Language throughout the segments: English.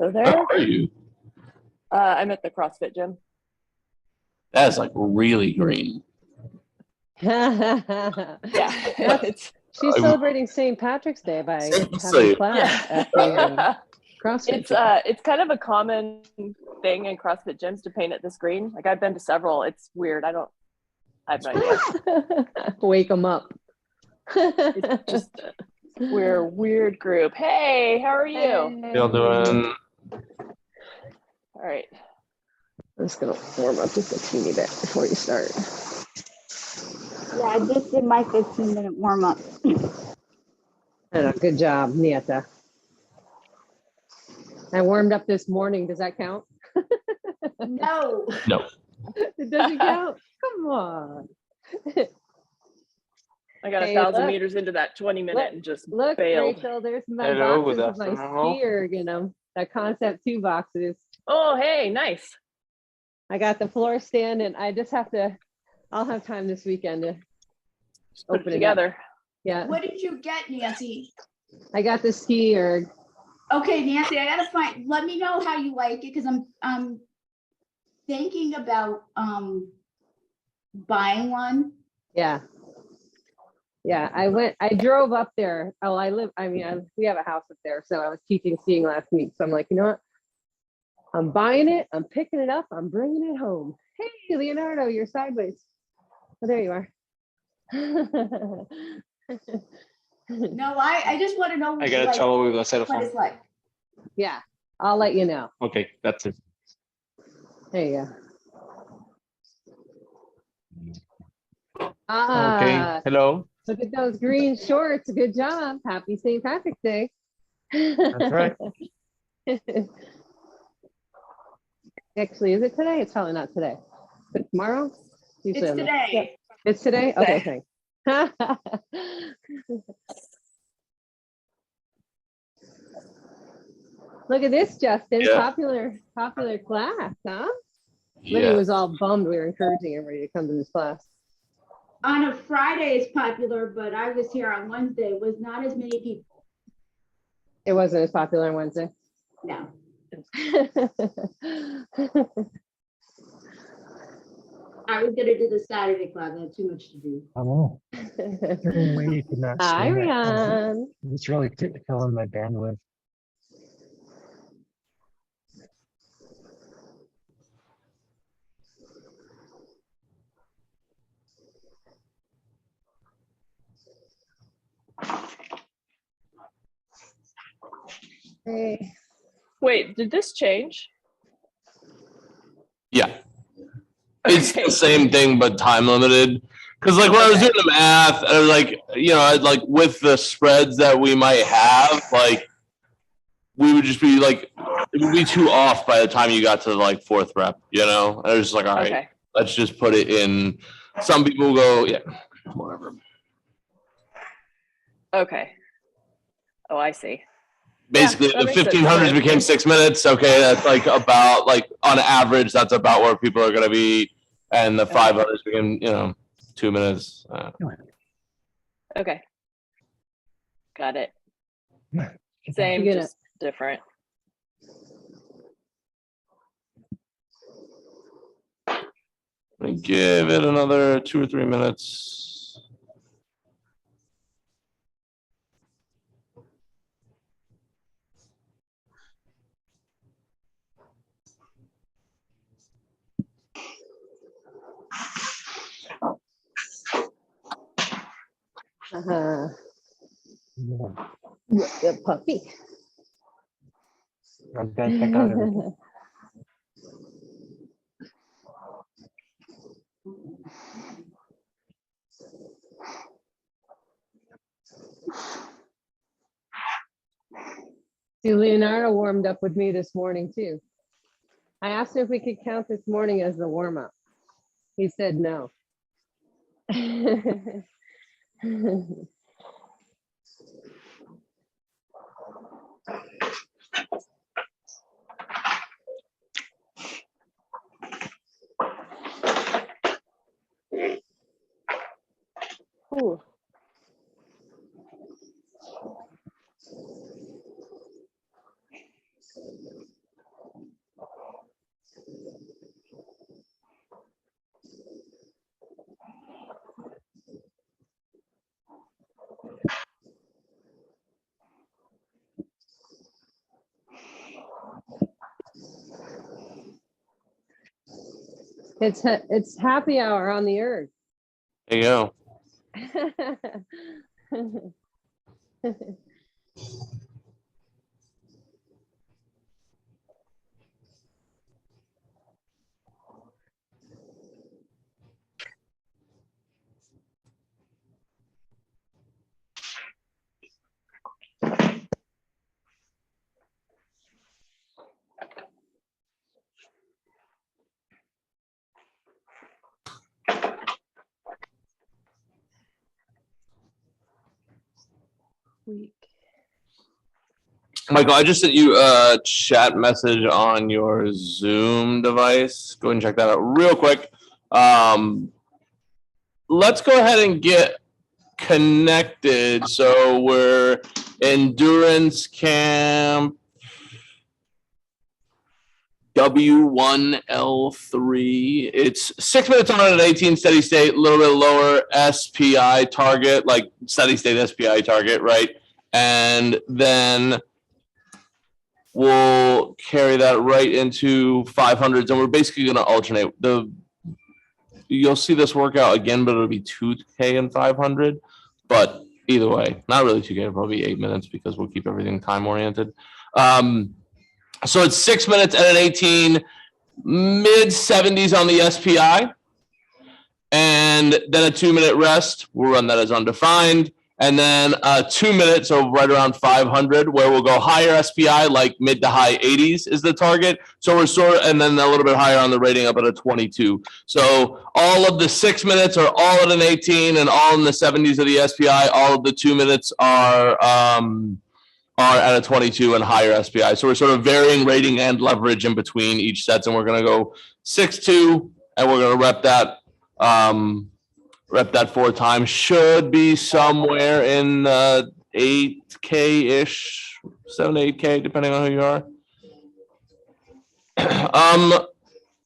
So there. Where are you? I'm at the CrossFit gym. That is like really green. Yeah. She's celebrating St. Patrick's Day by having class at the CrossFit gym. It's kind of a common thing in CrossFit gyms to paint it this green. Like I've been to several. It's weird. I have no idea. Wake them up. It's just we're a weird group. Hey, how are you? Hey. Y'all doing? All right. I'm just gonna warm up just a teeny bit before you start. Yeah, I just did my 15-minute warm up. Good job, Nieta. I warmed up this morning. Does that count? No. No. It doesn't count. Come on. I got 1,000 meters into that 20-minute and just look, failed. Rachel, there's my boxes of my ski erg in them. That Concept 2 boxes. Oh, hey, nice. I got the floor stand, and I just have to. I'll have time this weekend to put it together. Yeah. What did you get, Nancy? I got the ski erg. Okay, Nancy, I gotta find. Let me know how you like it because I'm thinking about buying one. Yeah. Yeah, I drove up there. Oh, we have a house up there. So I was teaching skiing last week. So I'm like, you know what? I'm buying it. I'm picking it up. I'm bringing it home. Hey, Leonardo, you're sideways. Oh, there you are. No, I just want to know. I got trouble with the cell phone. What it's like. Yeah, I'll let you know. Okay, that's it. There you go. Okay, hello. Look at those green shorts. Good job. Happy St. Patrick's Day. That's right. Actually, is it today? It's probably not today. But tomorrow? It's today. Yeah. It's today? Okay, thanks. Look at this, Justin. Yeah. Popular class, huh? Yeah. Libby was all bummed we were encouraging everybody to come to this class. On a Friday it's popular, but I was here on Wednesday. It was not as many people. It wasn't as popular on Wednesday. No. I was gonna do the Saturday class. I had too much to do. Oh, certain way you could not Hi, stand that. Rian. It's really killing my bandwidth. Hey. Wait, did this change? Yeah. It's the same thing, but time limited. Because like when I was doing the math, I was like, I'd like with the spreads that we might have, like we would just be like, it would be too off by the time you got to like fourth rep, I was just like, all right, let's just put it in. Some people go, yeah, whatever. Okay. Oh, I see. Basically, Yeah, the 1500s became 6 minutes. Okay, that's like about on average, that's about where people are going to be, and the 500s became 2 minutes. Okay. Got it. Same, just different. Give it another 2 or 3 minutes. The puppy. I'm gonna check out everything. See, Leonardo warmed up with me this morning too. I asked him if we could count this morning as the warm up. He said no. Ooh. It's happy hour on the earth. There you go. Week. Michael, I just sent you a chat message on your Zoom device. Go ahead and check that out real quick. Let's go ahead and get connected. So we're endurance camp W.1 L.3. It's 6 minutes on at 18 steady state, a little bit lower SPI target, like steady state SPI target, right? And then we'll carry that right into 500s, and we're basically going to alternate. You'll see this workout again, but it'll be 2K and 500. But either way, not really 2K, probably 8 minutes because we'll keep everything time oriented. So it's 6 minutes at an 18, mid 70s on the SPI, and then a 2-minute rest. We'll run that as undefined. And then 2 minutes, so right around 500, where we'll go higher SPI, like mid to high 80s is the target. So we're and then a little bit higher on the rating up at a 22. So all of the 6 minutes are all at an 18 and all in the 70s of the SPI. All of the 2 minutes are at a 22 and higher SPI. So we're sort of varying rating and leverage in between each sets. And we're going to go 6-2, and we're going to rep that. Rep that 4 times. Should be somewhere in 8K-ish, 7 to 8K, depending on who you are.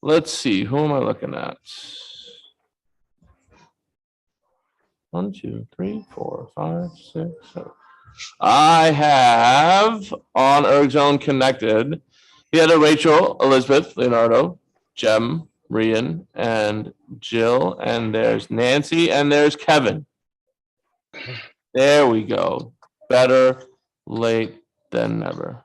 Let's see. Who am I looking at? 1, 2, 3, 4, 5, 6, 7. I have on ErgZone connected. He had a Rachel, Elizabeth, Leonardo, Jem, Rian, and Jill, and there's Nancy, and there's Kevin. There we go. Better late than never.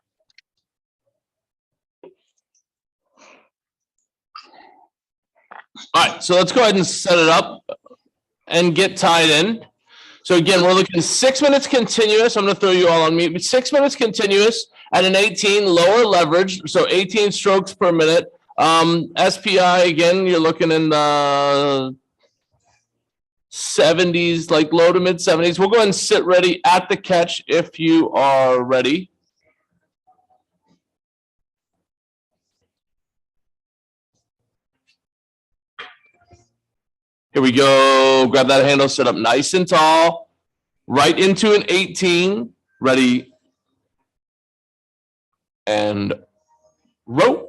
All right, so let's go ahead and set it up and get tied in. So again, we're looking 6 minutes continuous. I'm going to throw you all on mute, but 6 minutes continuous at an 18, lower leverage, so 18 strokes per minute. SPI, again, you're looking in the 70s, like low to mid 70s. We'll go ahead and sit ready at the catch if you are ready. Here we go. Grab that handle, sit up nice and tall, right into an 18. Ready and rope.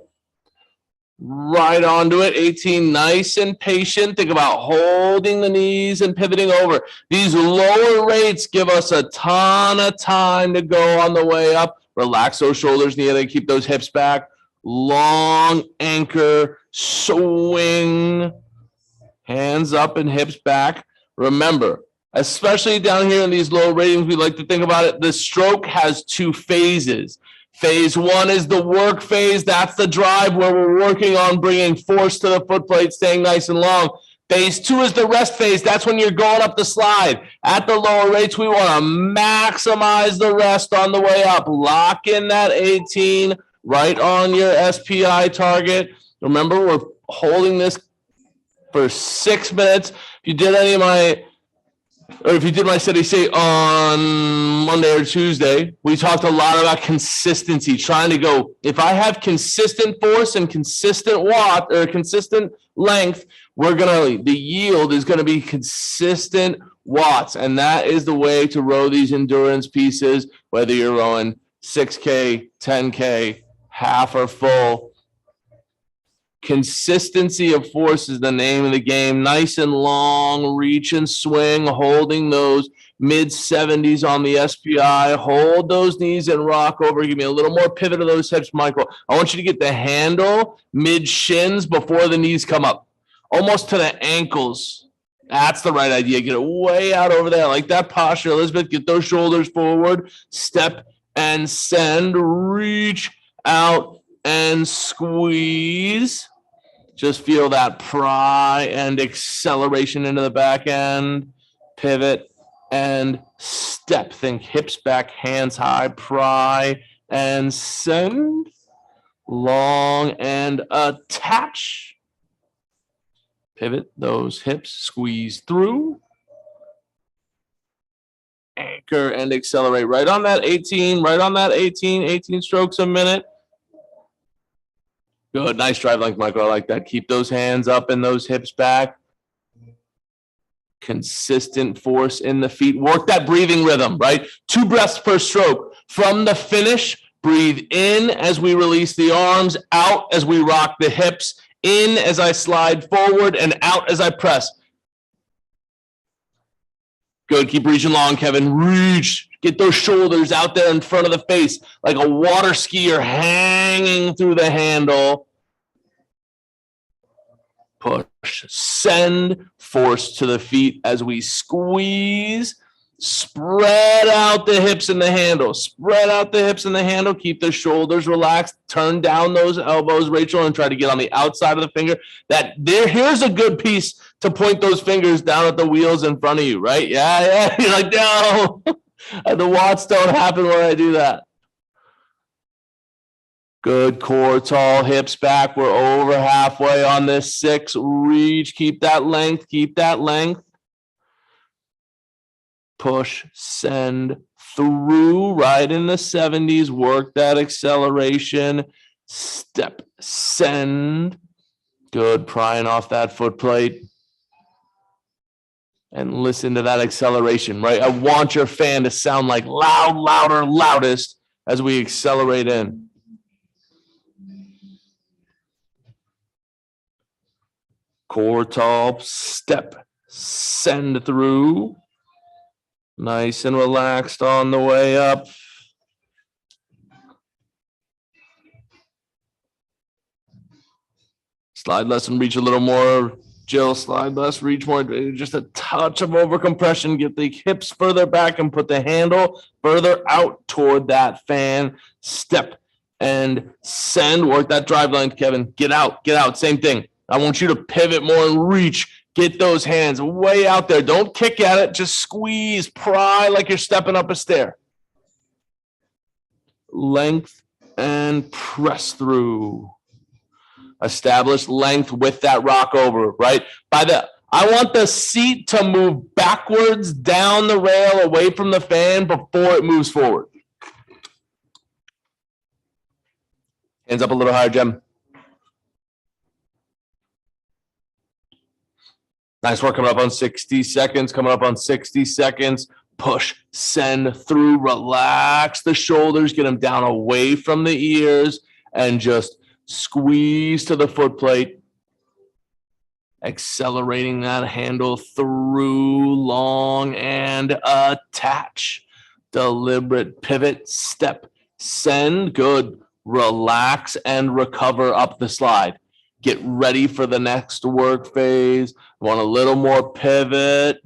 Right onto it, 18, nice and patient. Think about holding the knees and pivoting over. These lower rates give us a ton of time to go on the way up. Relax those shoulders, knee, keep those hips back. Long anchor, swing, hands up and hips back. Remember, especially down here in these low ratings, we like to think about it. The stroke has 2 phases. Phase 1 is the work phase. That's the drive where we're working on bringing force to the foot plate, staying nice and long. Phase 2 is the rest phase. That's when you're going up the slide. At the lower rates, we want to maximize the rest on the way up. Lock in that 18 right on your SPI target. Remember, we're holding this for 6 minutes. If you did any of my if you did my steady state on Monday or Tuesday, we talked a lot about consistency, trying to go, if I have consistent force and consistent watt or consistent length, the yield is going to be consistent watts. And that is the way to row these endurance pieces, whether you're rowing 6K, 10K, half or full. Consistency of force is the name of the game. Nice and long, reach and swing, holding those mid 70s on the SPI. Hold those knees and rock over. Give me a little more pivot of those hips, Michael. I want you to get the handle mid shins before the knees come up. almost to the ankles. That's the right idea. Get it way out over there. Like that posture, Elizabeth. Get those shoulders forward. Step and send. Reach out and squeeze. Just feel that pry and acceleration into the back end. Pivot and step. Think hips back, hands high. Pry and send. Long and attach. Pivot those hips, squeeze through. Anchor and accelerate right on that 18, right on that 18 strokes a minute. Good, nice drive length, Michael. I like that. Keep those hands up and those hips back. Consistent force in the feet. Work that breathing rhythm, right? 2 breaths per stroke. From the finish, breathe in as we release the arms, out as we rock the hips, in as I slide forward, and out as I press. Good. Keep reaching long, Kevin. Reach. Get those shoulders out there in front of the face like a water skier hanging through the handle. Push. Send. Force to the feet as we squeeze. Spread out the hips and the handle. Spread out the hips and the handle. Keep the shoulders relaxed. Turn down those elbows, Rachel, and try to get on the outside of the finger. Here's a good piece to point those fingers down at the wheels in front of you, right? Yeah. You're like, no. The watts don't happen when I do that. Good. Core tall, hips back. We're over halfway on this 6. Reach. Keep that length. Keep that length. Push, send through right in the 70s. Work that acceleration. Step, send. Good. Prying off that foot plate. And listen to that acceleration, right? I want your fan to sound like loud, louder, loudest as we accelerate in. Core tall, step, send through. Nice and relaxed on the way up. Slide less and reach a little more. Jill, slide less, reach more. Just a touch of overcompression. Get the hips further back and put the handle further out toward that fan. Step and send. Work that drive length, Kevin. Get out, get out. Same thing. I want you to pivot more and reach. Get those hands way out there. Don't kick at it. Just squeeze, pry like you're stepping up a stair. Length and press through. Establish length with that rock over, right? I want the seat to move backwards down the rail away from the fan before it moves forward. Hands up a little higher, Jem. Nice work. Coming up on 60 seconds. Coming up on 60 seconds. Push, send through, relax the shoulders, get them down away from the ears, and just squeeze to the foot plate. Accelerating that handle through, long and attach. Deliberate pivot, step, send. Good. Relax and recover up the slide. Get ready for the next work phase. Want a little more pivot.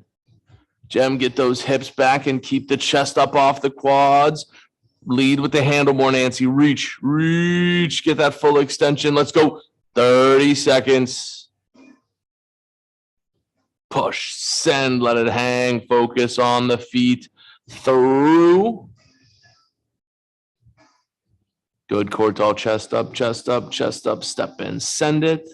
Jem, get those hips back and keep the chest up off the quads. Lead with the handle more, Nancy. Reach, reach. Get that full extension. Let's go. 30 seconds. Push, send, let it hang. Focus on the feet. Through. Good. Core tall, chest up, chest up, chest up. Step in, send it.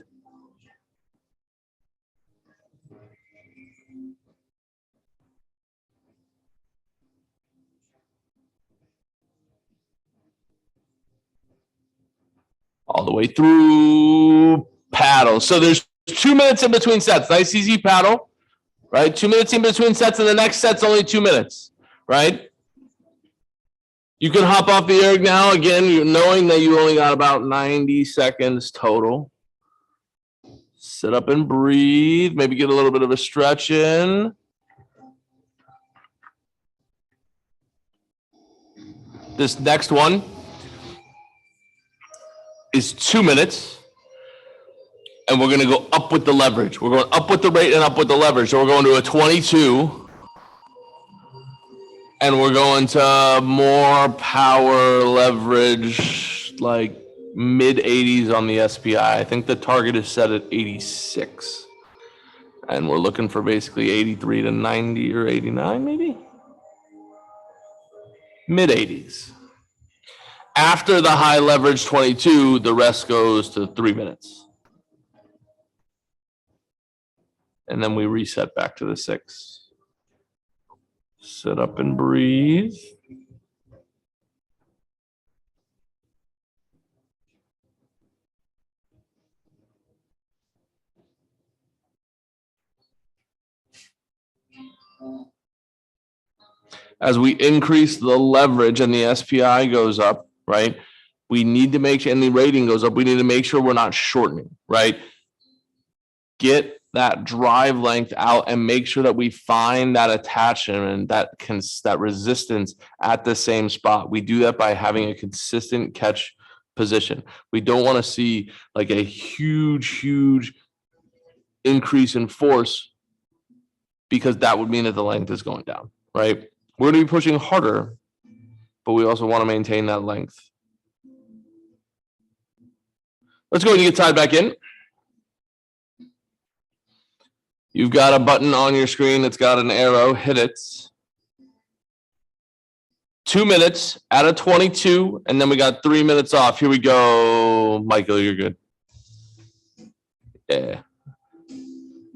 All the way through, paddle. So there's 2 minutes in between sets. Nice, easy paddle, right? 2 minutes in between sets, and the next set's only 2 minutes, right? You can hop off the erg now, again, knowing that you only got about 90 seconds total. Sit up and breathe. Maybe get a little bit of a stretch in. This next one is 2 minutes. and we're going to go up with the leverage. We're going up with the rate and up with the leverage. So we're going to a 22. And we're going to more power leverage, like mid 80s on the SPI. I think the target is set at 86. And we're looking for basically 83 to 90 or 89, maybe? Mid 80s. After the high leverage 22, the rest goes to 3 minutes. And then we reset back to the 6. Sit up and breathe. As we increase the leverage and the SPI goes up, right? We need to make sure, and the rating goes up, we need to make sure we're not shortening, right? Get that drive length out and make sure that we find that attachment, that resistance at the same spot. We do that by having a consistent catch position. We don't want to see like a huge increase in force, because that would mean that the length is going down, right? We're going to be pushing harder, but we also want to maintain that length. Let's go ahead and get tied back in. You've got a button on your screen that's got an arrow. Hit it. 2 minutes at a 22, and then we got 3 minutes off. Here we go. Michael, you're good. Yeah.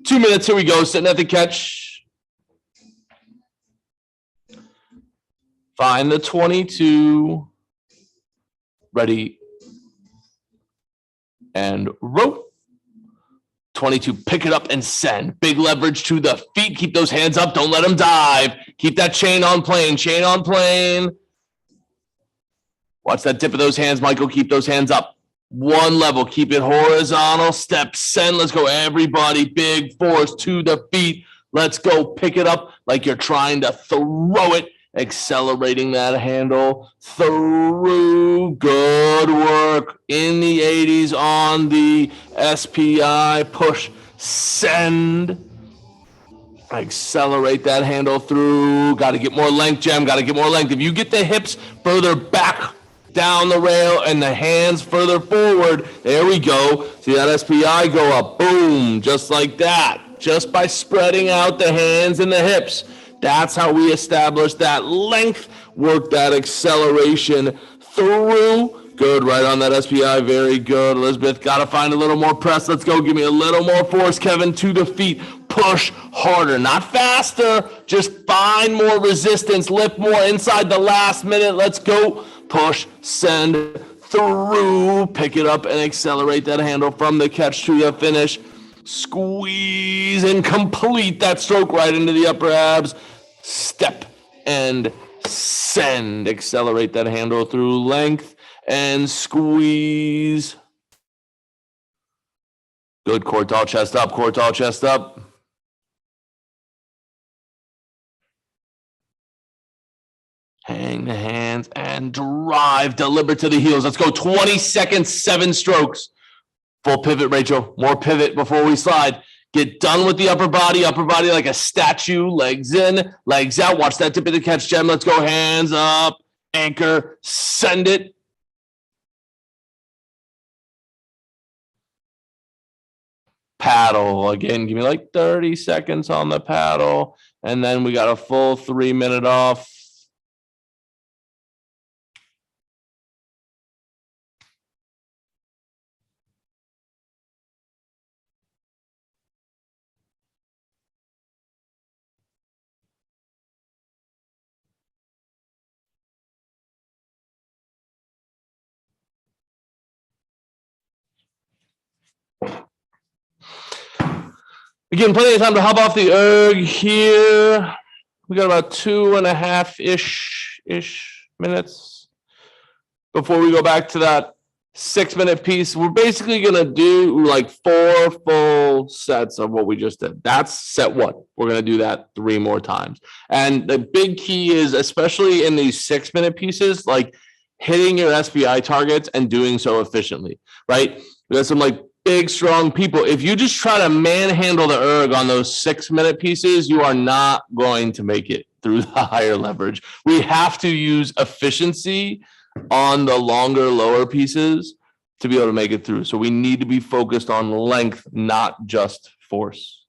2 minutes. Here we go. Sitting at the catch. Find the 22. Ready. And rope. 22, pick it up and send. Big leverage to the feet. Keep those hands up. Don't let them dive. Keep that chain on plane. Chain on plane. Watch that dip of those hands, Michael. Keep those hands up. One level. Keep it horizontal. Step, send. Let's go, everybody. Big force to the feet. Let's go. Pick it up like you're trying to throw it. Accelerating that handle through. Good work. In the 80s on the SPI. Push, send. Accelerate that handle through. Got to get more length, Jem. Got to get more length. If you get the hips further back down the rail and the hands further forward, there we go. See that SPI go up. Boom. Just like that. Just by spreading out the hands and the hips. That's how we establish that length, work that acceleration through. Good, right on that SPI, very good. Elizabeth, got to find a little more press. Let's go, give me a little more force, Kevin, to the feet. Push harder, not faster, just find more resistance, lift more inside the last minute. Let's go, push, send through, pick it up and accelerate that handle from the catch to the finish. Squeeze and complete that stroke right into the upper abs. Step and send. Accelerate that handle through length and squeeze. Good. Core tall, chest up. Core tall, chest up. Hang the hands and drive. Deliberate to the heels. Let's go. 20 seconds, 7 strokes. Full pivot, Rachel. More pivot before we slide. Get done with the upper body like a statue. Legs in, legs out. Watch that tip of the catch, Jem. Let's go. Hands up. Anchor. Send it. Paddle. Again, give me like 30 seconds on the paddle. And then we got a full 3 minute off. Again, plenty of time to hop off the erg here. We got about 2.5-ish minutes before we go back to that 6-minute piece. We're basically going to do like 4 full sets of what we just did. That's set 1. We're going to do that 3 more times. And the big key is, especially in these 6-minute pieces, like hitting your SPI targets and doing so efficiently, right? We got some like big, strong people. If you just try to manhandle the erg on those 6-minute pieces, you are not going to make it through the higher leverage. We have to use efficiency on the longer, lower pieces to be able to make it through. So we need to be focused on length, not just force.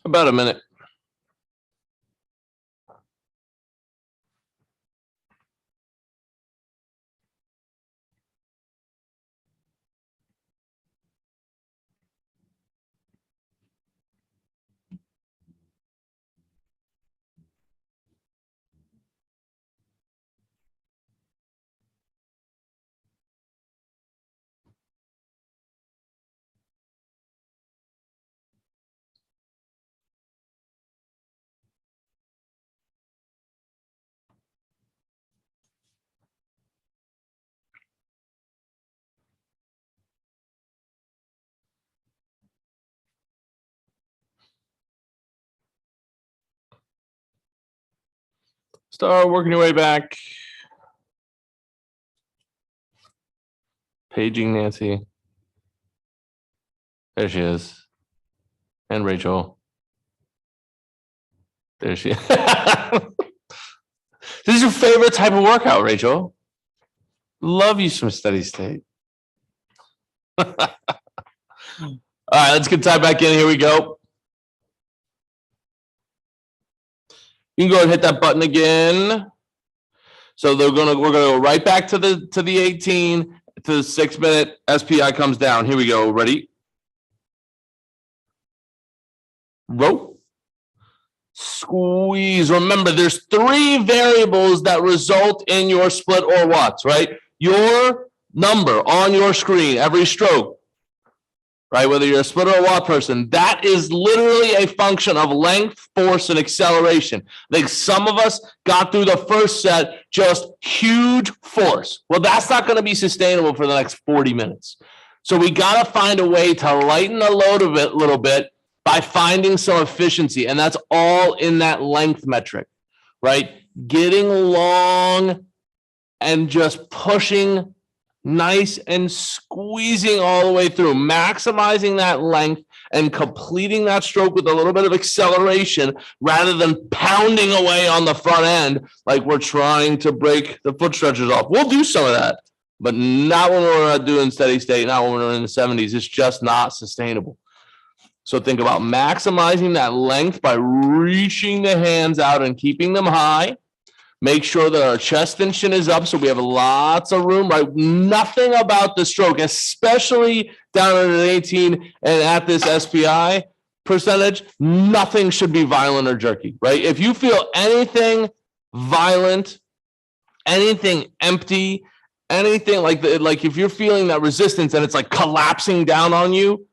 About a minute. Start working your way back. Paging Nancy. There she is. And Rachel. There she is. This is your favorite type of workout, Rachel. Love you some steady state. All right, let's get tied back in. Here we go. You can go ahead and hit that button again. So we're gonna go right back to the 18 to the 6-minute SPI comes down. Here we go. Ready? Row. Squeeze. Remember, there's 3 variables that result in your split or watts, right? Your number on your screen, every stroke, right? Whether you're a split or a watt person, that is literally a function of length, force, and acceleration. I think some of us got through the first set, just huge force. Well, that's not going to be sustainable for the next 40 minutes. So we got to find a way to lighten the load a little bit by finding some efficiency. And that's all in that length metric, right? Getting long and just pushing nice and squeezing all the way through, maximizing that length and completing that stroke with a little bit of acceleration rather than pounding away on the front end like we're trying to break the foot stretchers off. We'll do some of that, but not when we're doing steady state, not when we're in the 70s. It's just not sustainable. So think about maximizing that length by reaching the hands out and keeping them high. Make sure that our chest and chin is up so we have lots of room, right? Nothing about the stroke, especially down at an 18 and at this SPI percentage, nothing should be violent or jerky, right? If you feel anything violent, anything empty, anything like if you're feeling that resistance and it's like collapsing down on you,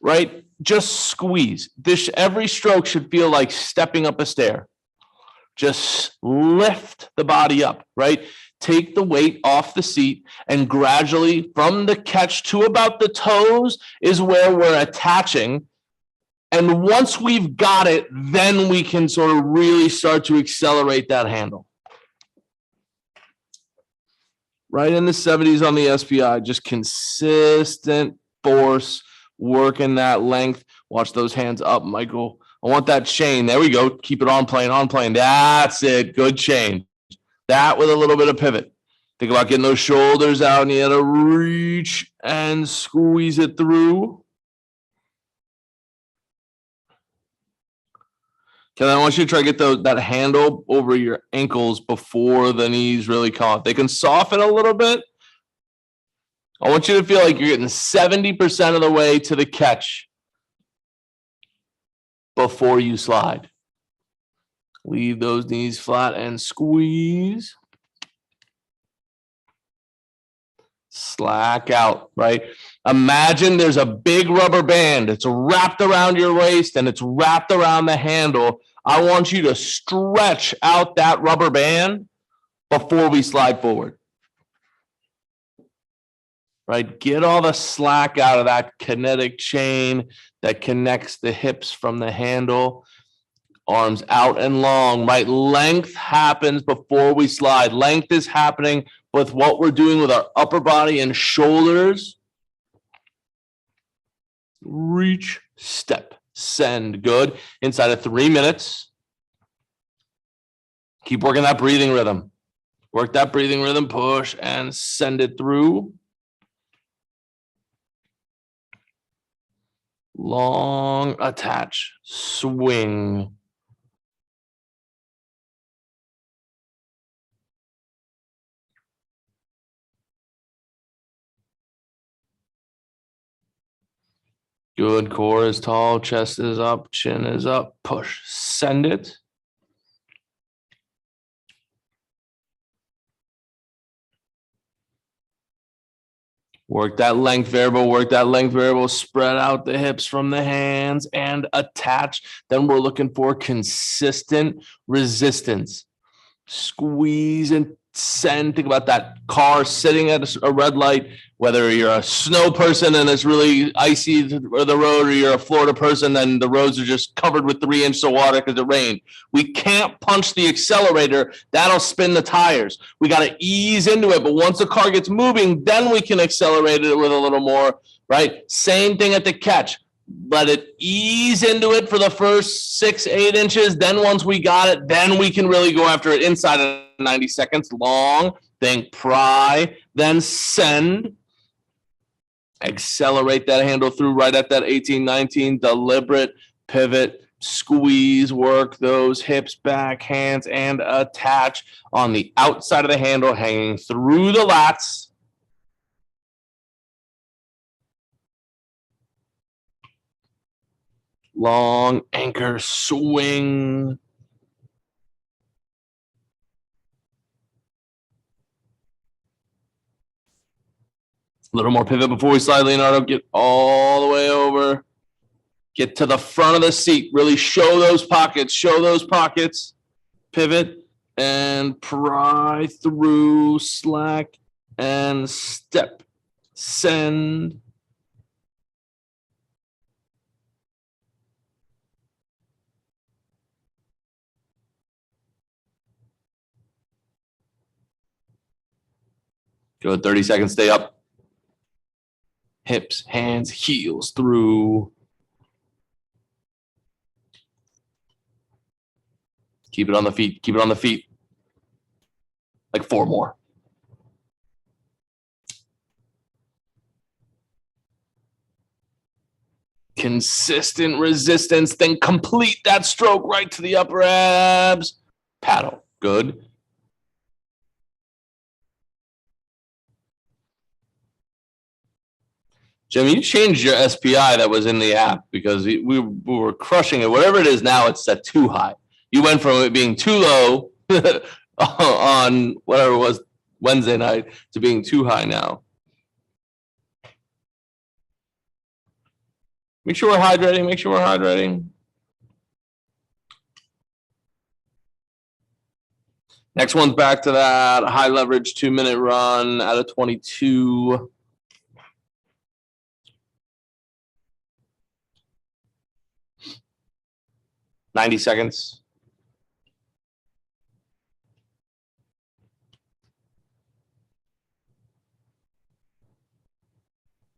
right? Just squeeze. Every stroke should feel like stepping up a stair. Just lift the body up, right? Take the weight off the seat and gradually from the catch to about the toes is where we're attaching. And once we've got it, then we can sort of really start to accelerate that handle. Right in the 70s on the SPI, just consistent force, working that length. Watch those hands up, Michael. I want that chain. There we go. Keep it on plane. That's it. Good chain. That with a little bit of pivot. Think about getting those shoulders out and you got to reach and squeeze it through. Okay, I want you to try to get that handle over your ankles before the knees really come up. They can soften a little bit. I want you to feel like you're getting 70% of the way to the catch before you slide. Leave those knees flat and squeeze. Slack out, right? Imagine there's a big rubber band. It's wrapped around your waist and it's wrapped around the handle. I want you to stretch out that rubber band before we slide forward. Right? Get all the slack out of that kinetic chain that connects the hips from the handle. Arms out and long, right? Length happens before we slide. Length is happening with what we're doing with our upper body and shoulders. Reach, step, send. Good. Inside of 3 minutes. Keep working that breathing rhythm. Work that breathing rhythm. Push and send it through. Long, attach, swing. Good. Core is tall, chest is up, chin is up. Push, send it. Work that length variable, spread out the hips from the hands and attach. Then we're looking for consistent resistance. Squeeze and send. Think about that car sitting at a red light, whether you're a snow person and it's really icy or the road, or you're a Florida person and the roads are just covered with 3 inches of water because it rained. We can't punch the accelerator. That'll spin the tires. We got to ease into it. But once the car gets moving, then we can accelerate it with a little more, right? Same thing at the catch. Let it ease into it for the first 6-8 inches. Then once we got it, then we can really go after it inside of 90 seconds. Long, then pry, then send. Accelerate that handle through right at that 18, 19. Deliberate pivot, squeeze, work those hips back, hands, and attach on the outside of the handle, hanging through the lats. Long anchor swing. A little more pivot before we slide, Leonardo. Get all the way over. Get to the front of the seat. Really show those pockets. Show those pockets. Pivot and pry through. Slack and step. Send. Good. 30 seconds. Stay up. Hips, hands, heels through. Keep it on the feet. Keep it on the feet. Like 4 more. Consistent resistance. Then complete that stroke right to the upper abs. Paddle. Good. Jim, you changed your SPI that was in the app because we were crushing it. Whatever it is now, it's set too high. You went from it being too low on whatever it was Wednesday night to being too high now. Make sure we're hydrating. Make sure we're hydrating. Next one's back to that high leverage 2-minute run out of 22. Ninety seconds.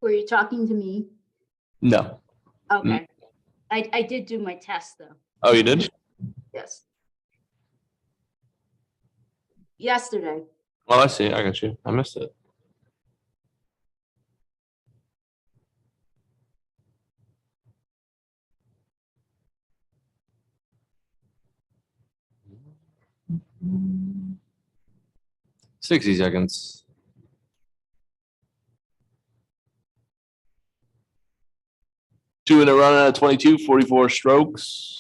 Were you talking to me? No. Okay. I did do my test though. Oh, you did? Yes. Yesterday. Oh, I see. I got you. I missed it. $60 seconds. 2-minute run at 22, 44 strokes.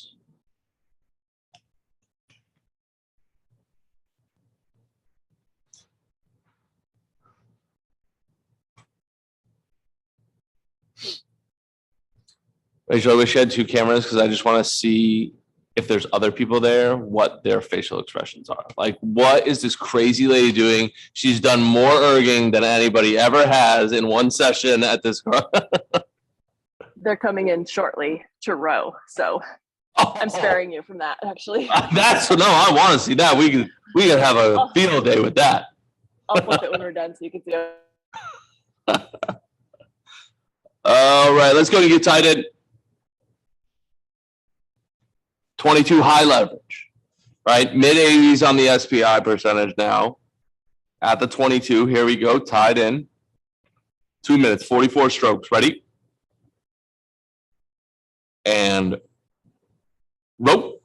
Rachel, I wish you had 2 cameras because I just want to see if there's other people there, what their facial expressions are. Like, what is this crazy lady doing? She's done more erging than anybody ever has in one session at this. They're coming in shortly to row, so I'm sparing you from that. Actually, That's no. I want to see that. We can have a field day with that. I'll flip it when we're done so you can see it. All right, let's go to get tight end. 22 high leverage, right? Mid 80s on the SPI percentage now. At the 22, here we go, tied in. 2 minutes, 44 strokes. Ready? And rope.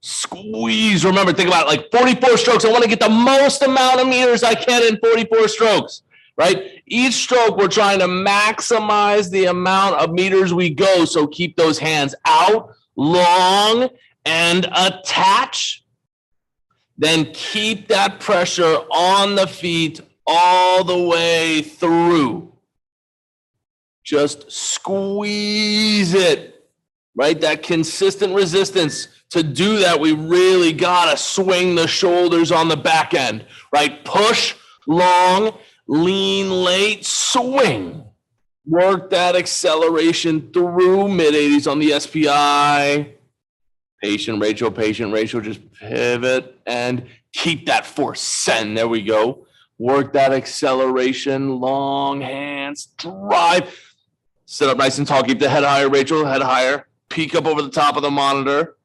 Squeeze. Remember, think about it, like 44 strokes. I want to get the most amount of meters I can in 44 strokes, right? Each stroke, we're trying to maximize the amount of meters we go. So keep those hands out, long, and attach. Then keep that pressure on the feet all the way through. Just squeeze it, right? That consistent resistance. To do that, we really gotta swing the shoulders on the back end, right? Push long, lean late, swing. Work that acceleration through mid 80s on the SPI. Patient Rachel, just pivot and keep that force. Send, there we go. Work that acceleration, long hands, drive. Sit up nice and tall, keep the head higher, Rachel, head higher. Peek up over the top of the monitor.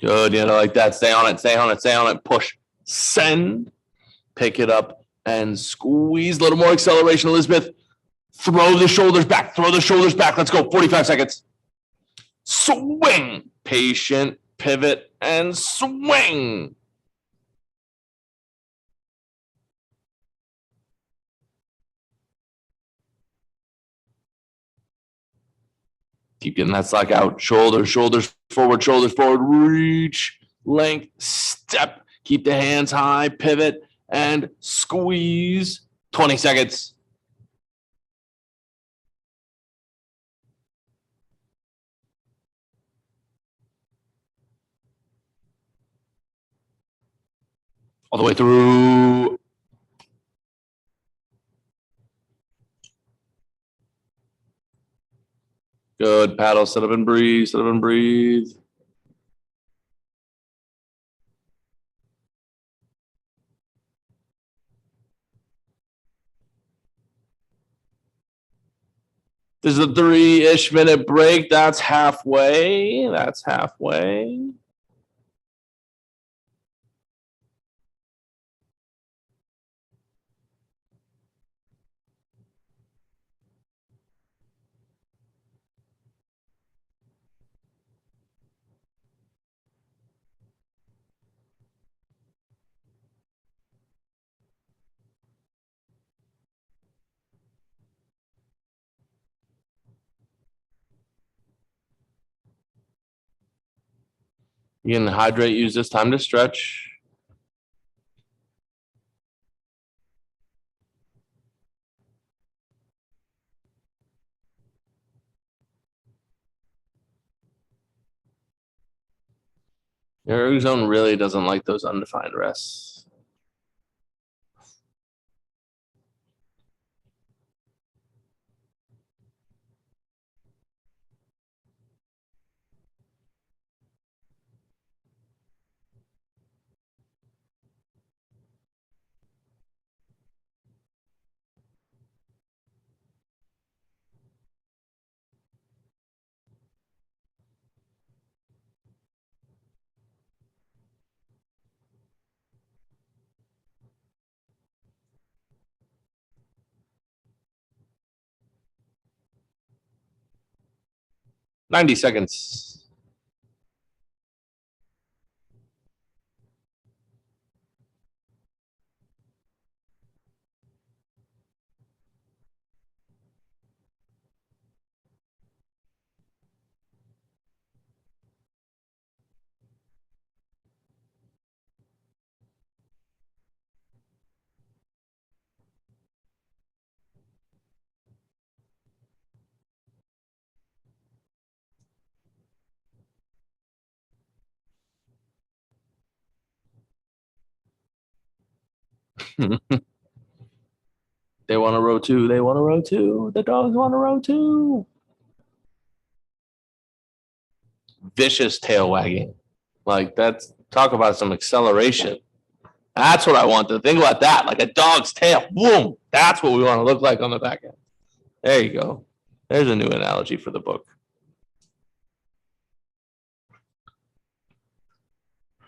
Good, like that. Stay on it. Push, send, pick it up and squeeze. A little more acceleration, Elizabeth. Throw the shoulders back. Let's go. 45 seconds. Swing. Patient, pivot, and swing. Keep getting that slack out. Shoulders forward. Reach, length, step. Keep the hands high, pivot, and squeeze. 20 seconds. All the way through. Good. Paddle, sit up and breathe. There's a 3-ish minute break. That's halfway. 90 seconds. They want to row too. They want to row too. The dogs want to row too. Vicious tail wagging. Like that's talk about some acceleration. That's what I want to think about that. Like a dog's tail. Boom. That's what we want to look like on the back end. There you go. There's a new analogy for the book.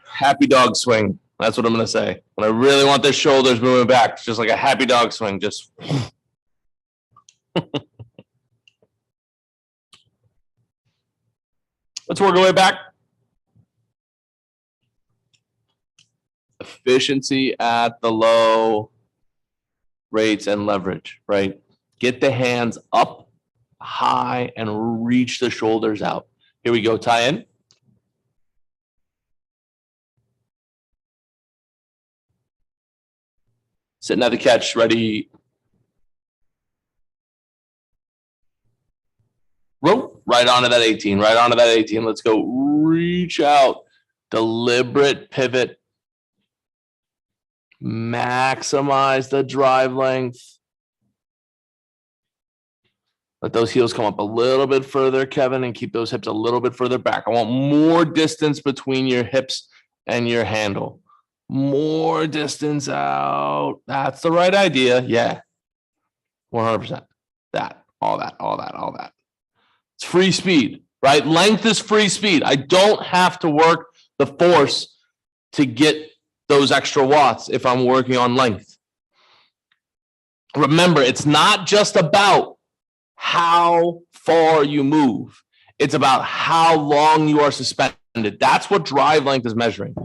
Happy dog swing. That's what I'm going to say. When I really want their shoulders moving back, it's just like a happy dog swing. Just. Let's work our way back. Efficiency at the low rates and leverage, right? Get the hands up high and reach the shoulders out. Here we go, tie in. Sitting at the catch, ready. Rope, right onto that 18, right onto that 18. Let's go, reach out, deliberate pivot. Maximize the drive length. Let those heels come up a little bit further, Kevin, and keep those hips a little bit further back. I want more distance between your hips and your handle. More distance out. That's the right idea. Yeah. 100%. That, all that, all that, all that. It's free speed, right? Length is free speed. I don't have to work the force to get those extra watts if I'm working on length. Remember, it's not just about how far you move. It's about how long you are suspended. That's what drive length is measuring.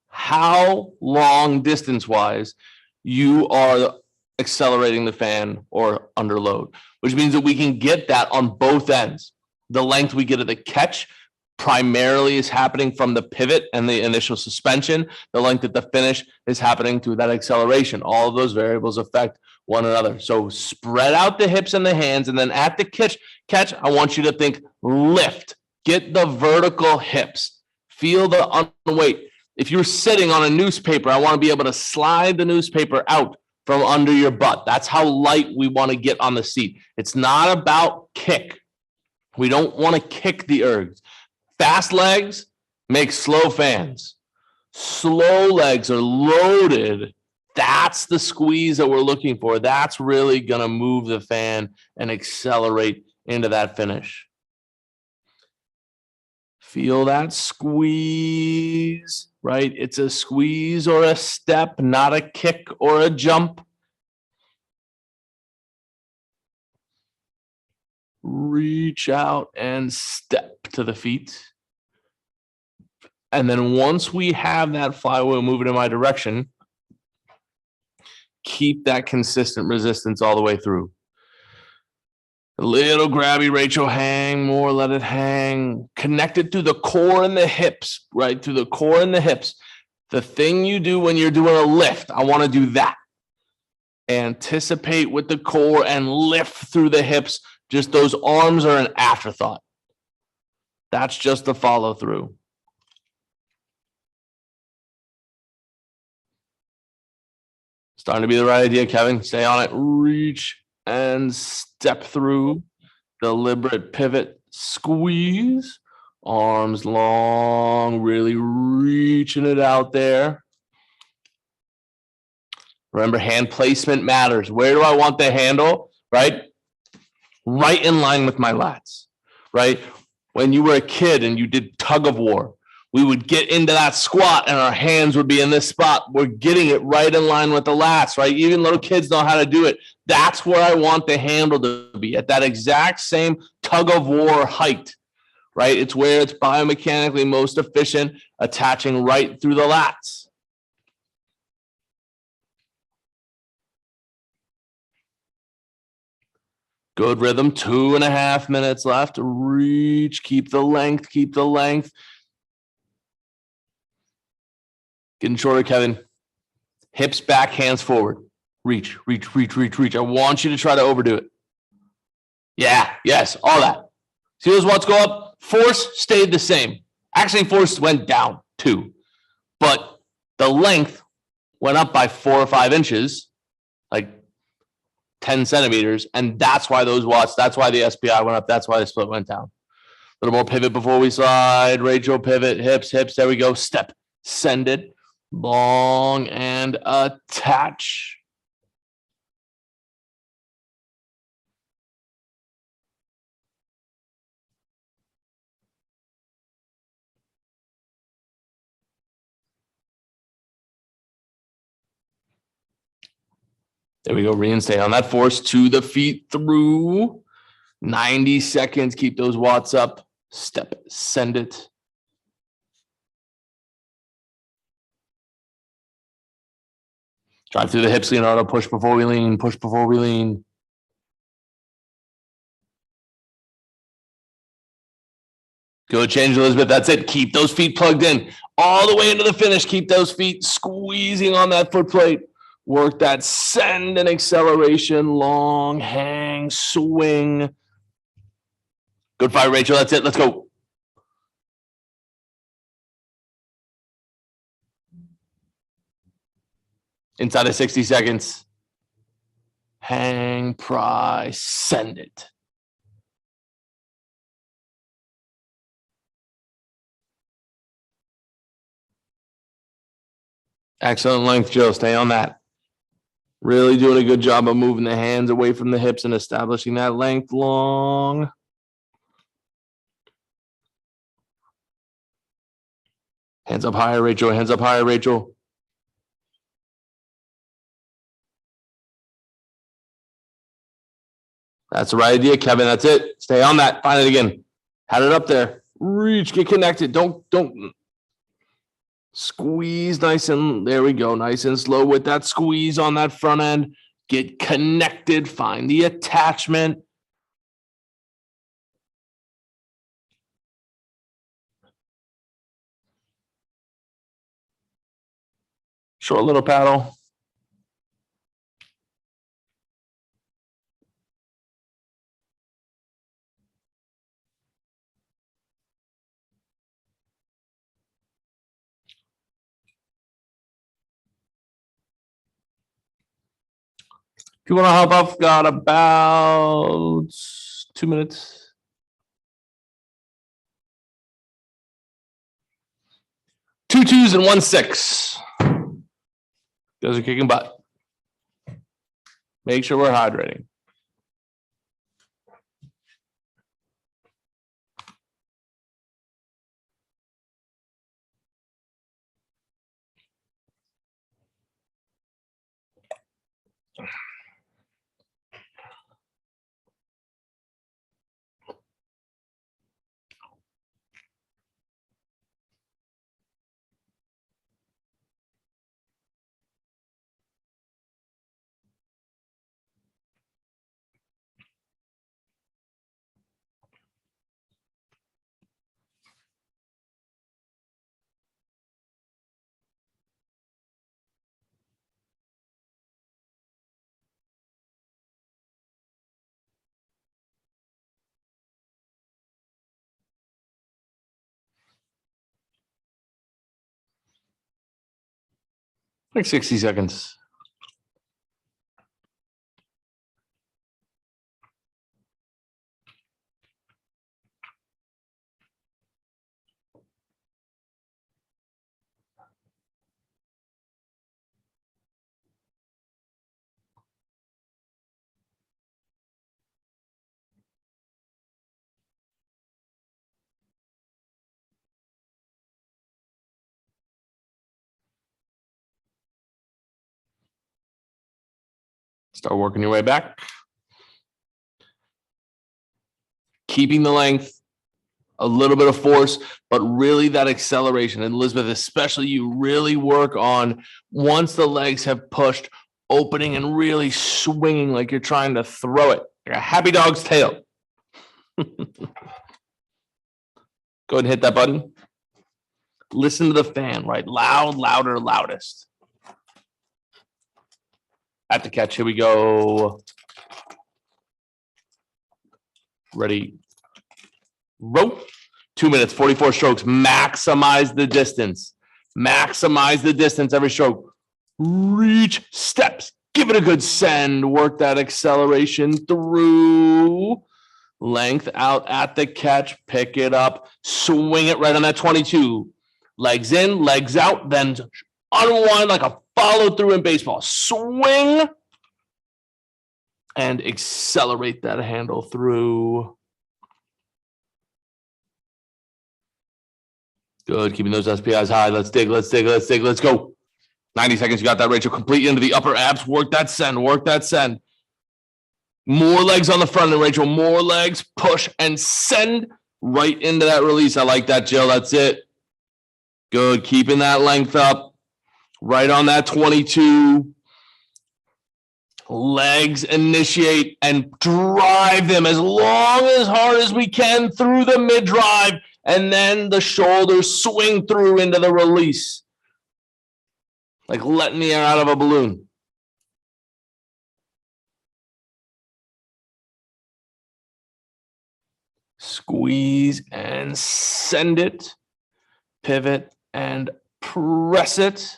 How long distance-wise you are accelerating the fan or under load, which means that we can get that on both ends. The length we get at the catch primarily is happening from the pivot and the initial suspension. The length at the finish is happening through that acceleration. All of those variables affect one another. So spread out the hips and the hands, and then at the catch, I want you to think lift. Get the vertical hips. Feel the weight. If you're sitting on a newspaper, I want to be able to slide the newspaper out from under your butt. That's how light we want to get on the seat. It's not about kick. We don't want to kick the ergs. Fast legs make slow fans. Slow legs are loaded. That's the squeeze that we're looking for. That's really going to move the fan and accelerate into that finish. Feel that squeeze, right? It's a squeeze or a step, not a kick or a jump. Reach out and step to the feet. And then once we have that flywheel moving in my direction, keep that consistent resistance all the way through. A little grabby, Rachel, hang more, let it hang. Connect it through the core and the hips, right? Through the core and the hips. The thing you do when you're doing a lift, I want to do that. Anticipate with the core and lift through the hips. Just those arms are an afterthought. That's just the follow through. Starting to be the right idea, Kevin. Stay on it. Reach and step through. Deliberate pivot. Squeeze. Arms long. Really reaching it out there. Remember, hand placement matters. Where do I want the handle? Right? Right in line with my lats. Right? When you were a kid and you did tug of war, we would get into that squat and our hands would be in this spot. We're getting it right in line with the lats, right? Even little kids know how to do it. That's where I want the handle to be, at that exact same tug of war height, right? It's where it's biomechanically most efficient, attaching right through the lats. Good rhythm, 2.5 minutes left. Reach, keep the length, keep the length. Getting shorter, Kevin. Hips back, hands forward. Reach, reach, reach, reach, reach. I want you to try to overdo it. Yeah, yes, all that. See those watts go up? Force stayed the same. Actually, force went down too. But the length went up by 4 or 5 inches, like 10 centimeters. And that's why those watts, that's why the SPI went up. That's why the split went down. A little more pivot before we slide. Rachel, pivot, hips. There we go. Step, send it, long and attach. There we go. Reinstate on that force to the feet through 90 seconds. Keep those watts up. Step, send it. Drive through the hips, Leonardo. Push before we lean. Push before we lean. Good change, Elizabeth. That's it. Keep those feet plugged in all the way into the finish. Keep those feet squeezing on that foot plate. Work that send and acceleration. Long hang, swing. Good fight, Rachel. That's it. Let's go. Inside of 60 seconds. Hang, pry, send it. Excellent length, Jill. Stay on that. Really doing a good job of moving the hands away from the hips and establishing that length long. Hands up higher, Rachel. Hands up higher, Rachel. That's the right idea, Kevin. That's it. Stay on that. Find it again. Had it up there. Reach, get connected. Don't squeeze nice and there we go. Nice and slow with that squeeze on that front end. Get connected. Find the attachment. Short little paddle. If you want to hop off, got about 2 minutes. Two 2s and 1 6. Those are kicking butt. Make sure we're hydrating. Like 60 seconds. Start working your way back. Keeping the length, a little bit of force, but really that acceleration. And Elizabeth, especially you really work on once the legs have pushed, opening and really swinging like you're trying to throw it. Like a happy dog's tail. Go ahead and hit that button. Listen to the fan, right? Loud, louder, loudest. At the catch, here we go. Ready. Rope. 2 minutes, 44 strokes. Maximize the distance. Maximize the distance every stroke. reach, steps, give it a good send, work that acceleration through, length out at the catch, pick it up, swing it right on that 22. Legs in, legs out, then unwind like a follow through in baseball. Swing and accelerate that handle through. Good, keeping those SPIs high. Let's dig, let's dig, let's dig, let's go. 90 seconds, you got that, Rachel. Complete into the upper abs. Work that send, work that send. More legs on the front end, Rachel. More legs, push and send right into that release. I like that, Jill. That's it. Good, keeping that length up. Right on that 22. Legs initiate and drive them as long as hard as we can through the mid drive, and then the shoulders swing through into the release, like letting the air out of a balloon. Squeeze and send it, pivot and press it.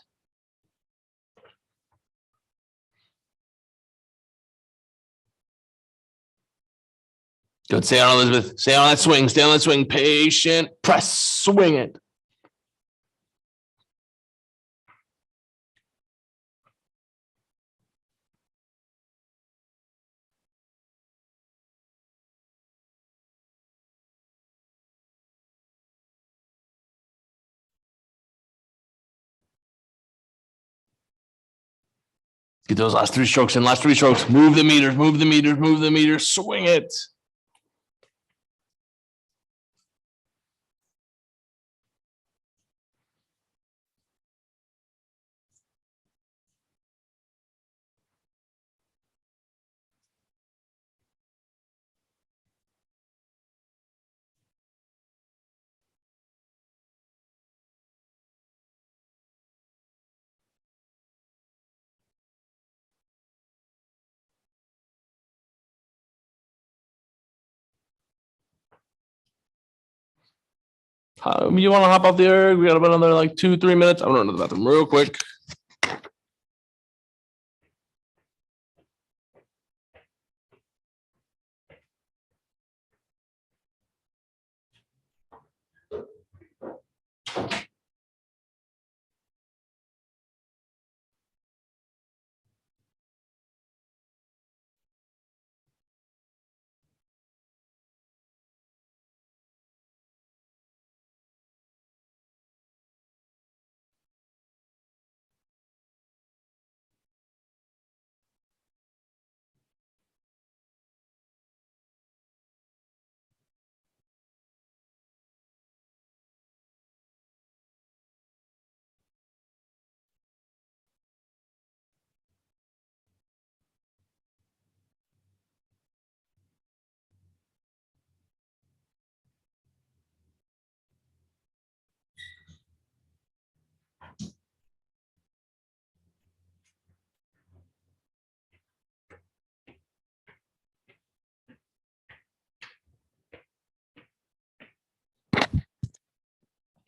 Good. Stay on, Elizabeth. Stay on that swing. Stay on that swing. Patient. Press. Swing it. Get those last 3 strokes in. Last 3 strokes. Move the meters. Move the meters. Move the meters. Swing it. You want to hop off the air? We got about another like 2-3 minutes. I'm going to run to the bathroom real quick.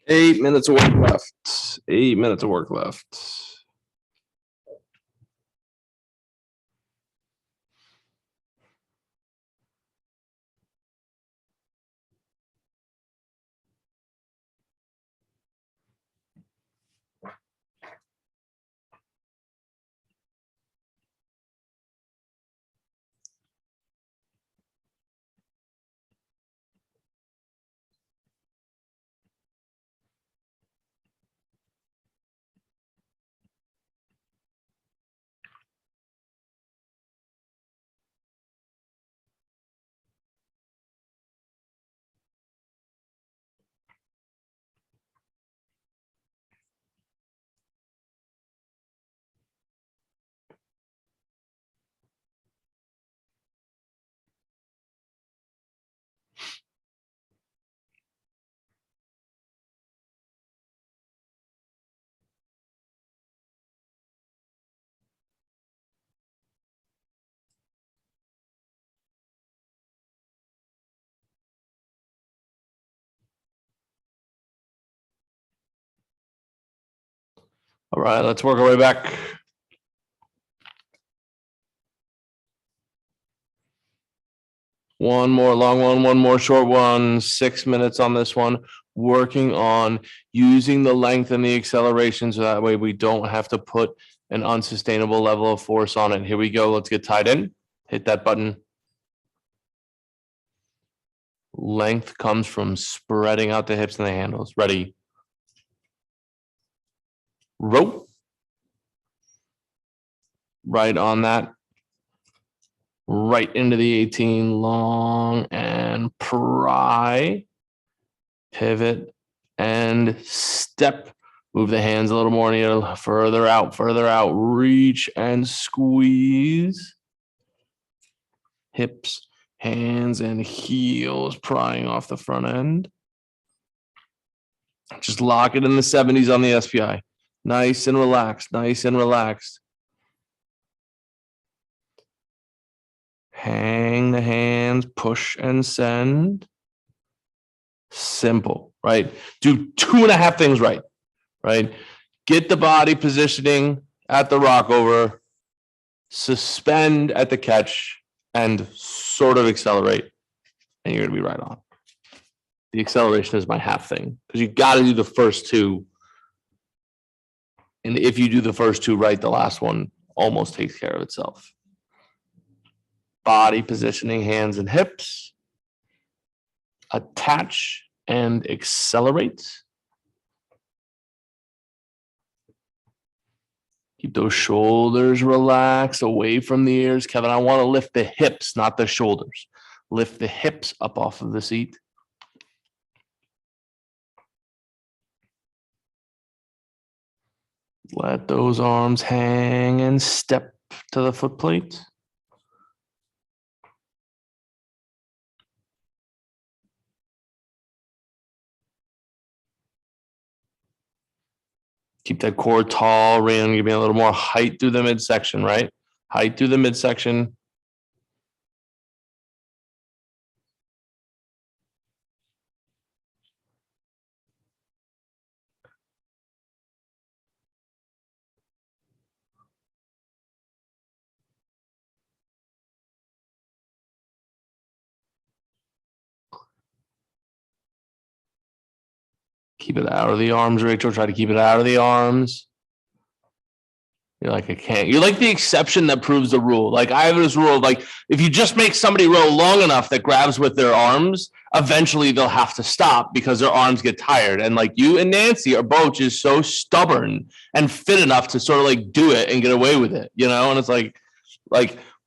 Eight minutes of work left. 8 minutes of work left. All right, let's work our way back. One more long one more short one. 6 minutes on this one. Working on using the length and the acceleration so that way we don't have to put an unsustainable level of force on it. Here we go. Let's get tied in. Hit that button. Length comes from spreading out the hips and the handles. Ready? Rope. Right on that. Right into the 18, long and pry. Pivot and step. Move the hands a little more, near further out, reach and squeeze. Hips, hands, and heels prying off the front end. Just lock it in the 70s on the SPI. Nice and relaxed, nice and relaxed. Hang the hands, push and send. Simple, right? Do 2.5 things right. Right? Get the body positioning at the rockover, suspend at the catch, and sort of accelerate. And you're going to be right on. The acceleration is my half thing because you got to do the first two. And if you do the first two right, the last one almost takes care of itself. Body positioning, hands and hips. Attach and accelerate. Keep those shoulders relaxed away from the ears. Kevin, I want to lift the hips, not the shoulders. Lift the hips up off of the seat. Let those arms hang and step to the foot plate. Keep that core tall, Rand. Give me a little more height through the midsection, right? Height through the midsection. Keep it out of the arms, Rachel. Try to keep it out of the arms. You're like, I can't. You're like the exception that proves the rule. Like I have this rule, like if you just make somebody row long enough that grabs with their arms, eventually they'll have to stop because their arms get tired. And like you and Nancy are both just so stubborn and fit enough to sort of like do it and get away with it, you know? And it's like,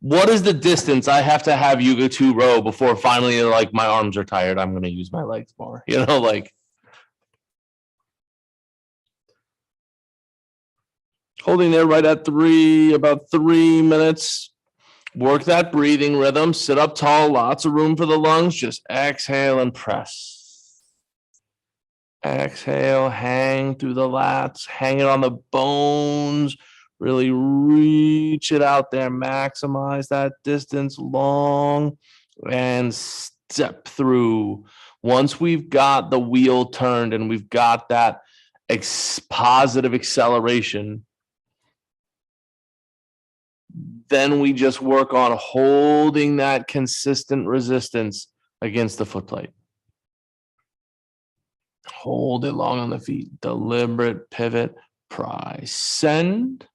what is the distance I have to have you go 2 row before finally you're like, my arms are tired. I'm going to use my legs more, you know, like. Holding there right at 3, about 3 minutes. Work that breathing rhythm. Sit up tall, lots of room for the lungs. Just exhale and press. Exhale, hang through the lats, hang it on the bones. Really reach it out there. Maximize that distance long and step through. Once we've got the wheel turned and we've got that positive acceleration, then we just work on holding that consistent resistance against the foot plate. Hold it long on the feet. Deliberate pivot, pry, send.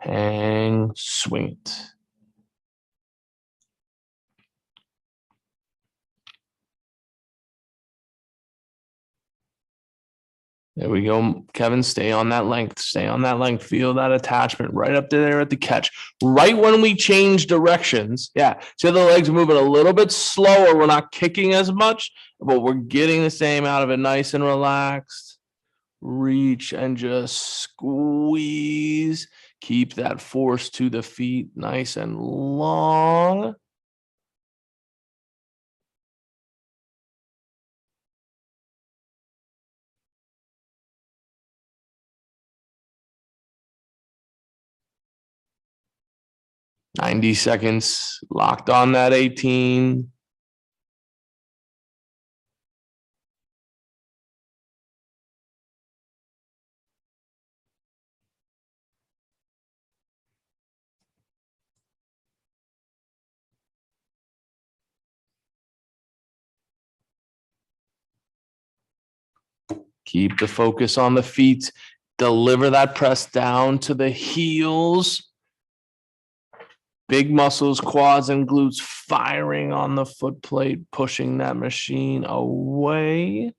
Hang, swing it. There we go, Kevin. Stay on that length. Stay on that length. Feel that attachment right up there at the catch. Right when we change directions, yeah. So the legs are moving a little bit slower. We're not kicking as much, but we're getting the same out of it. Nice and relaxed. Reach and just squeeze. Keep that force to the feet nice and long. 90 seconds, locked on that 18. Keep the focus on the feet. Deliver that press down to the heels. Big muscles, quads and glutes firing on the foot plate, pushing that machine away.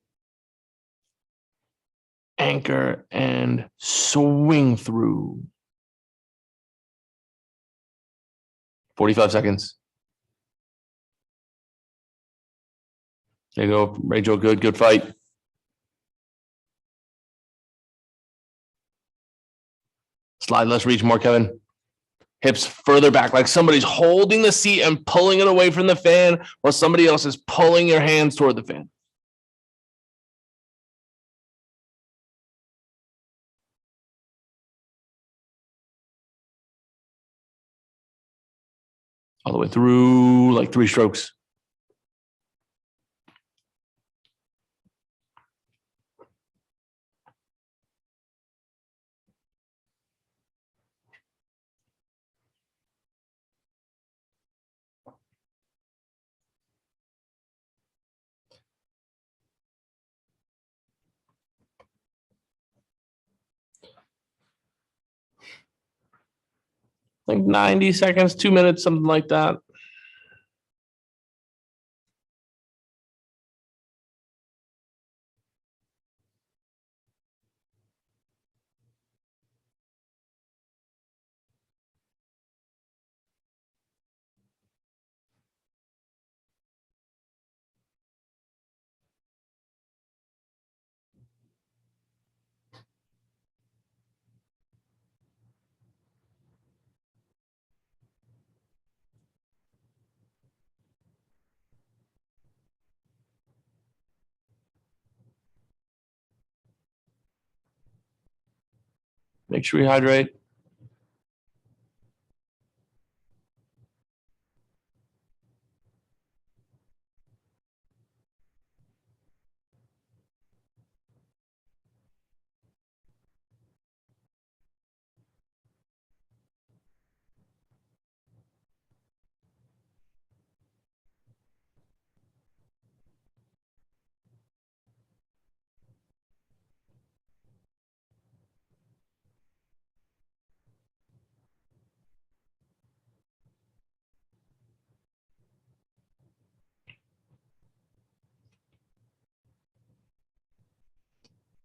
Anchor and swing through. 45 seconds. There you go, Rachel. Good fight. Slide less, reach more, Kevin. Hips further back, like somebody's holding the seat and pulling it away from the fan, while somebody else is pulling your hands toward the fan. All the way through, like 3 strokes. Like 90 seconds, 2 minutes, something like that. Make sure you hydrate.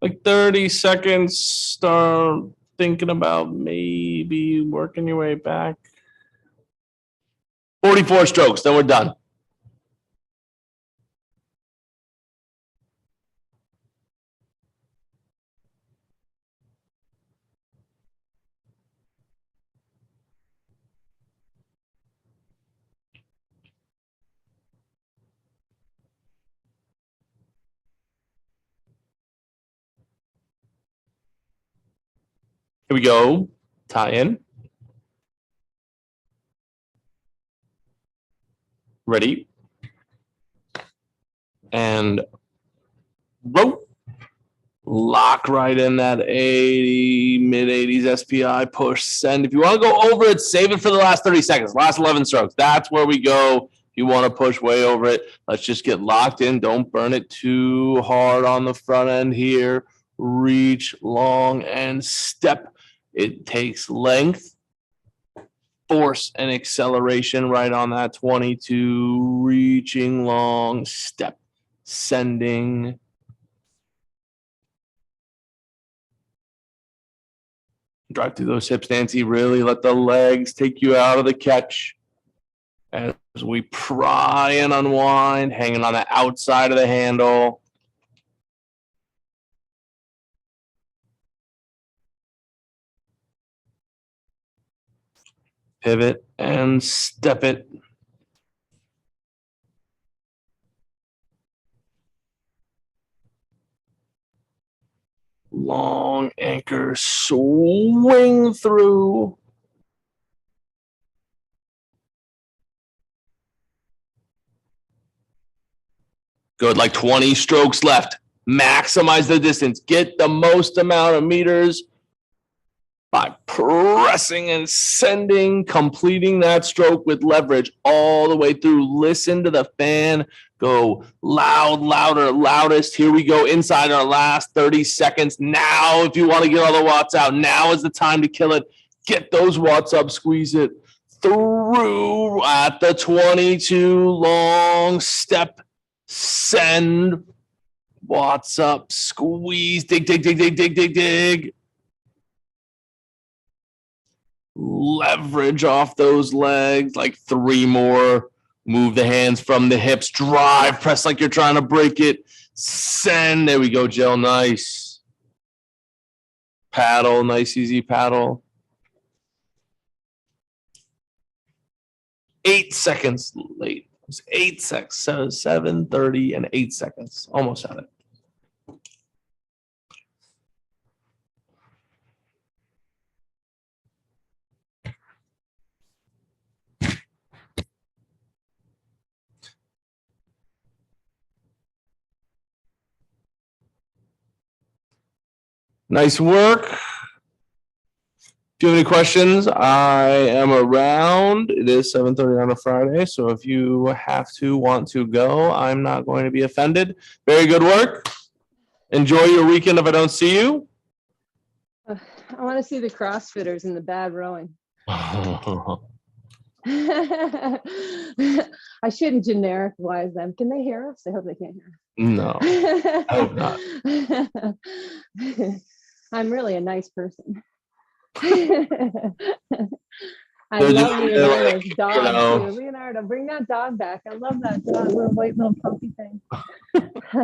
Like 30 seconds, start thinking about maybe working your way back. 44 strokes, then we're done. Here we go. Tie in. Ready. And rope. Lock right in that 80, mid-80s SPI, push, send. If you want to go over it, save it for the last 30 seconds, last 11 strokes. That's where we go. If you want to push way over it, let's just get locked in. Don't burn it too hard on the front end here. Reach long and step. It takes length, force, and acceleration right on that 22. Reaching long, step, sending. Drive through those hips, Nancy. Really let the legs take you out of the catch as we pry and unwind, hanging on the outside of the handle. Pivot and step it. Long anchor, swing through. Good, like 20 strokes left. Maximize the distance. Get the most amount of meters by pressing and sending, completing that stroke with leverage all the way through. Listen to the fan go loud, louder, loudest. Here we go inside our last 30 seconds. Now, if you want to get all the watts out, now is the time to kill it. Get those watts up, squeeze it through at the 22, long step, send, watts up, squeeze, dig, dig, dig, dig, dig, dig, dig. Leverage off those legs, like 3 more. Move the hands from the hips, drive, press like you're trying to break it. Send, there we go, Jill, nice. Paddle, nice, easy paddle. 8 seconds late. It was 8 seconds, so 7:30 and 8 seconds. Almost had it. Nice work. Do you have any questions? I am around. It is 7:30 on a Friday, so if you want to go, I'm not going to be offended. Very good work. Enjoy your weekend if I don't see you. I want to see the CrossFitters in the bad rowing. I shouldn't generic-wise them. Can they hear us? I hope they can't hear us. No, I hope not. I'm really a nice person. I They're love just- Leonardo's you dog know. too. Leonardo, bring that dog back. I love that dog, little white little puppy thing.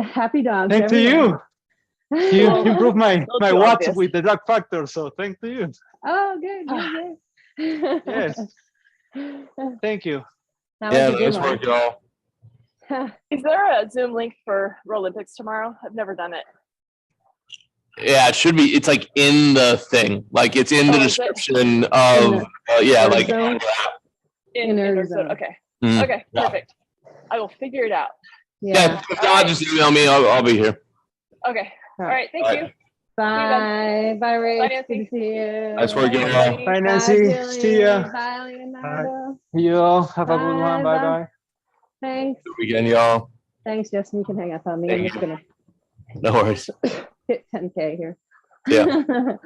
Happy dog. Thanks to you. You improved my Little my too watts obvious. with the dog factor, so thanks to you. Oh, good. Good. Yes. Thank you. That Yeah, was a good nice work, y'all. one. Is there a Zoom link for Olympics tomorrow? I've never done it. Yeah, it should be. It's like in the thing. Like it's in the Oh, is it? description of, yeah, like. Zone. In Inner our zone. zone. Okay. Mm. Okay. Yeah. Perfect. I will figure it out. Yeah, if not, just email me. I'll be here. Okay. All right. Thank All you. right. Bye. Bye, Ray. Bye, Good Nancy. to see you. Nice work, Bye, y'all. everybody. Bye, Bye, Nancy. Jillian. See ya. Bye, Leonardo. You all have a good one. Bye, Bye bye. bye. Thanks. Good weekend, y'all. Thanks, Justin. You can hang up on me. I'm Thank just gonna No worries. hit 10K here. Yeah.